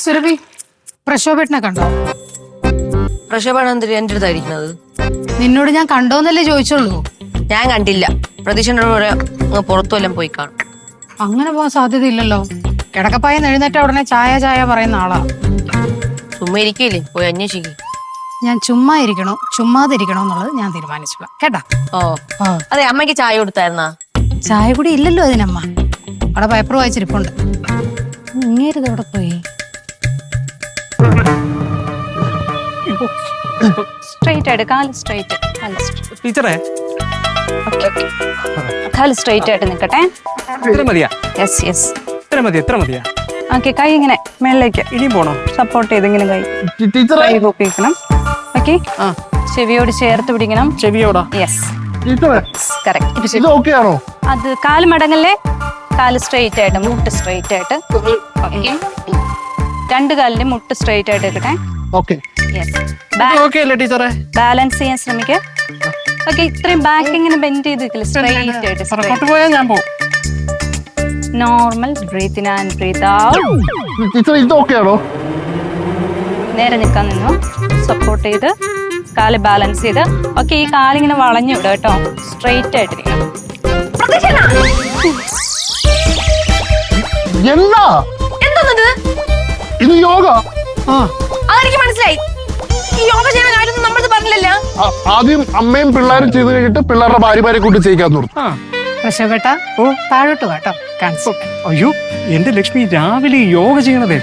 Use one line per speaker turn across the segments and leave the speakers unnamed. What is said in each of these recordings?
സുരഭി, പ്രക്ഷോഭേട്ടനെ കണ്ടോ?
പ്രക്ഷോഭമാണ് എന്തിനാ എന്റെ അടുത്തായിരിക്കുന്നത്?
നിന്നോട് ഞാൻ കണ്ടോന്നല്ലേ ചോദിച്ചുള്ളൂ.
ഞാൻ കണ്ടില്ല. പ്രതീക്ഷയുടെ പുറത്തു വല്ലതും പോയി കാണും.
അങ്ങനെ പോകാൻ സാധ്യതയില്ലല്ലോ. കിടക്കപ്പായെന്ന് എഴുന്നേറ്റ ഉടനെ ചായ ചായ പറയുന്ന ആളാ.
ചുമ്മാ ഇരിക്കില്ലേ, പോയി അന്വേഷിക്കും.
ഞാൻ ചുമ്മാ ഇരിക്കണോ ചുമ്മാതിരിക്കണോ എന്നുള്ളത് ഞാൻ തീരുമാനിച്ചോളാം കേട്ടാ.
അതെ, അമ്മയ്ക്ക് ചായ കൊടുത്തായിരുന്നാ?
ചായ കൂടി ഇല്ലല്ലോ അതിനമ്മ. അവിടെ പേപ്പർ വായിച്ചിരിപ്പുണ്ട്. ഇങ്ങേരുത് അവിടെ പോയി.
സ്ട്രൈറ്റ് ആയിട്ട് കാല് സ്ട്രൈറ്റ്.
ടീച്ചറേ,
കാല് സ്ട്രൈറ്റ് ആയിട്ട് നിൽക്കട്ടെ.
ഇത്ര മതിയാ?
Yes yes.
എത്ര മതിയാ?
ഓക്കെ, കൈ ഇങ്ങനെ മേളിലേക്ക്
ഇനിയും പോണോ?
സപ്പോർട്ട് ചെയ്തെങ്കിലും കൈ പൊക്കിക്കണം. ഓക്കെ, ചെവിയോട് ചേർത്ത് പിടിക്കണം.
ചെവിയോടാ?
Yes, correct.
ആണോ?
അത് കാല് മടങ്ങല്ലേ, കാല് സ്ട്രൈറ്റ് ആയിട്ട്, മുട്ട് സ്ട്രൈറ്റ് ആയിട്ട്. ഓക്കെ, രണ്ട് കാലിന്റെ മുട്ട് സ്ട്രൈറ്റ് ആയിട്ട് ഇരിക്കട്ടെ. ബാലൻസ് ചെയ്യാൻ ശ്രമിക്കുക. ഓക്കെ, ഇത്രയും ബാക്ക് ഇങ്ങനെ ബെൻഡ് ചെയ്ത് സ്ട്രൈറ്റ് ആയിട്ട്
പോയാൽ ഞാൻ പോകും.
Normal breathe in and breathe out.
ആണോ?
നേരെ നിൽക്കാൻ നിന്നു, സപ്പോർട്ട് ചെയ്ത് കാല് ബാലൻസ് ചെയ്ത്. ഓക്കെ, ഈ കാലിങ്ങനെ വളഞ്ഞു വിടുക കേട്ടോ, സ്ട്രൈറ്റ് ആയിട്ടിരിക്കണം.
ഇത് യോഗ.
അതെനിക്ക് മനസ്സിലായി. ഈ യോഗ ചെയ്യുന്ന കാര്യം നമ്മൾ പറഞ്ഞില്ലല്ലോ.
ആദ്യം അമ്മയും പിള്ളേരും ചെയ്ത് കഴിഞ്ഞിട്ട് പിള്ളേരുടെ ഭാര്യമാരെ കൂട്ടി ചെയ്യിക്കാൻ നിർത്തും.
പ്രക്ഷോഭേട്ട, താഴോട്ട് കേട്ടോ.
അയ്യോ, എന്റെ ലക്ഷ്മി രാവിലെ യോഗ ചെയ്യണതേ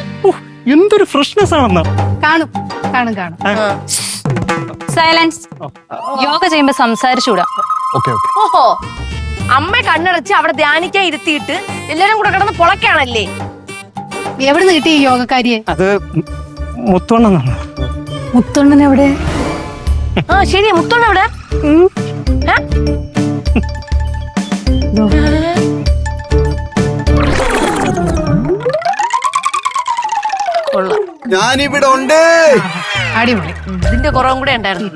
എന്തൊരു ഫ്രഷ്നെസ് ആണെന്ന്.
കാണും.
സൈലൻസ്. യോഗ ചെയ്യുമ്പോ സംസാരിച്ചൂടാ.
ഓഹോ, അമ്മ കണ്ണടച്ച് അവിടെ ധ്യാനിക്കാൻ ഇരുത്തിയിട്ട് എല്ലാരും കൂടെ കിടന്ന് പൊളക്കാണല്ലേ?
എവിടുന്ന് കിട്ടി ഈ യോഗക്കാരിയെ?
അത് മുത്തോണ്ണ.
മുത്തോണ്ണൻ എവിടെ?
ശരി, മുത്തോണ്ണ എവിടെ?
ഞാനിവിടെ ഉണ്ട്.
അടിപൊളി.
ഇതിന്റെ കുറവും കൂടെ ഉണ്ടായിരുന്നു.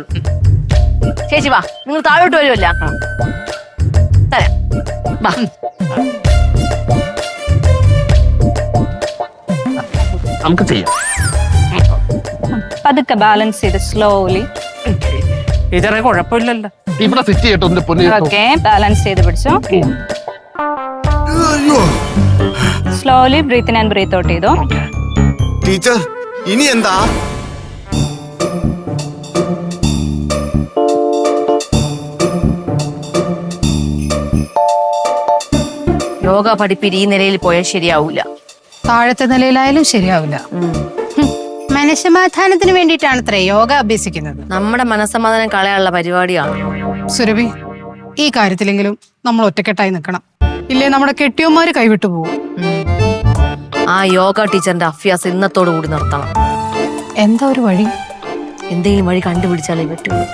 ചേച്ചി വാ, നിങ്ങൾ താഴോട്ട് വരുമല്ല. തരാം, വാ.
നമുക്ക് ചെയ്യാം.
പതുക്കെ ബാലൻസ് ചെയ്ത് സ്ലോലി.
ടീച്ചറെ കുഴപ്പമില്ലല്ലോ.
ഇവിടെ സെറ്റ് ചെയ്യട്ടോ.
ഓക്കെ, ബാലൻസ് ചെയ്ത് പിടിച്ചോ. Slowly breathe in and breathe out ചെയ്തോ.
ടീച്ചർ, ഇനി എന്താ?
യോഗ പഠിപ്പിരി ഈ നിലയിൽ പോയാൽ ശരിയാവൂല.
താഴത്തെ നിലയിലായാലും ശരിയാവില്ല. മനസ്സമാധാനത്തിന് വേണ്ടിയിട്ടാണ് അത്ര യോഗ അഭ്യസിക്കുന്നത്.
നമ്മുടെ മനസ്സമാധാനം കളയാനുള്ള പരിപാടിയാണ്.
സുരഭി, ഈ കാര്യത്തിലെങ്കിലും നമ്മൾ ഒറ്റക്കെട്ടായി നിൽക്കണം. ഇല്ലേ നമ്മുടെ കെട്ടിയന്മാര് കൈവിട്ടു പോകും.
ആ യോഗ ടീച്ചറിന്റെ അഭ്യാസം ഇന്നത്തോടു കൂടി നിർത്തണം.
എന്താ ഒരു വഴി?
എന്തെങ്കിലും വഴി കണ്ടുപിടിച്ചാലേ പറ്റുള്ളൂ.